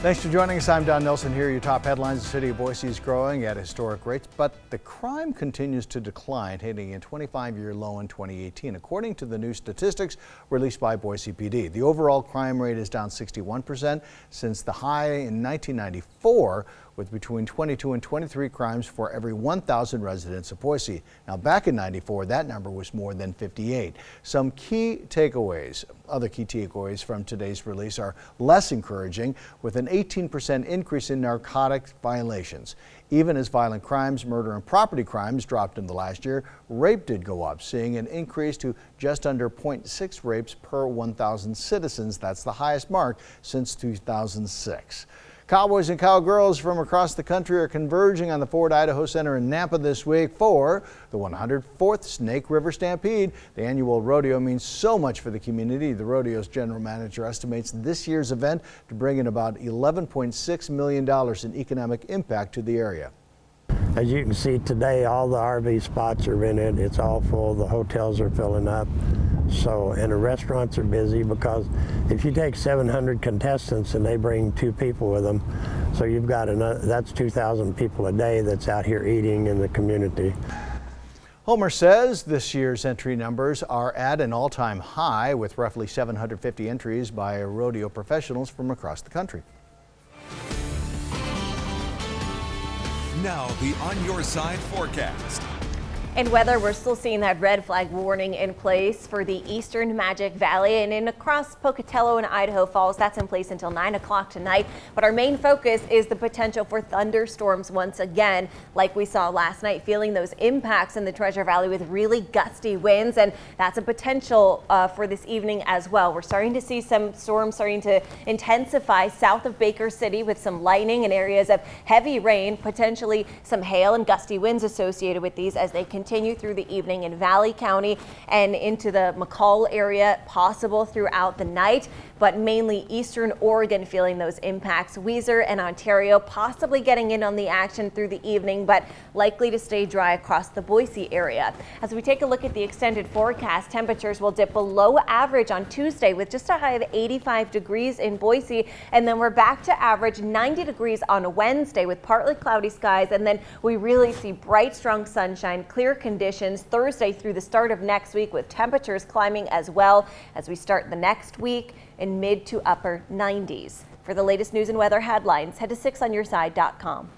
Thanks for joining us. I'm Don Nelson here. Your top headlines: the city of Boise is growing at historic rates, but the crime continues to decline, hitting a 25-year low in 2018, according to the new statistics released by Boise PD. The overall crime rate is down 61% since the high in 1994, with between 22 and 23 crimes for every 1,000 residents of Boise. Now, back in '94, that number was more than 58. Other key takeaways from today's release are less encouraging, with an 18% increase in narcotics violations. Even as violent crimes, murder and property crimes dropped in the last year, rape did go up, seeing an increase to just under 0.6 rapes per 1,000 citizens. That's the highest mark since 2006. Cowboys and cowgirls from across the country are converging on the Ford Idaho Center in Nampa this week for the 104th Snake River Stampede. The annual rodeo means so much for the community. The rodeo's general manager estimates this year's event to bring in about $11.6 million in economic impact to the area. As you can see today, all the RV spots are rented. It's all full. The hotels are filling up. And the restaurants are busy, because if you take 700 contestants and they bring 2 people with them, so you've got that's 2,000 people a day that's out here eating in the community. Homer says this year's entry numbers are at an all-time high, with roughly 750 entries by rodeo professionals from across the country. Now the On Your Side forecast. And weather, we're still seeing that red flag warning in place for the eastern Magic Valley and in across Pocatello and Idaho Falls. That's in place until 9 o'clock tonight. But our main focus is the potential for thunderstorms once again, like we saw last night, feeling those impacts in the Treasure Valley with really gusty winds. And that's a potential for this evening as well. We're starting to see some storms starting to intensify south of Baker City, with some lightning and areas of heavy rain, potentially some hail and gusty winds associated with these as they continue through the evening in Valley County and into the McCall area, possible throughout the night, but mainly eastern Oregon feeling those impacts. Weiser and Ontario possibly getting in on the action through the evening, but likely to stay dry across the Boise area. As we take a look at the extended forecast, temperatures will dip below average on Tuesday with just a high of 85 degrees in Boise, and then we're back to average 90 degrees on Wednesday with partly cloudy skies, and then we really see bright, strong sunshine, clear conditions Thursday through the start of next week, with temperatures climbing as well as we start the next week in mid to upper 90s. For the latest news and weather headlines, head to 6onyourside.com.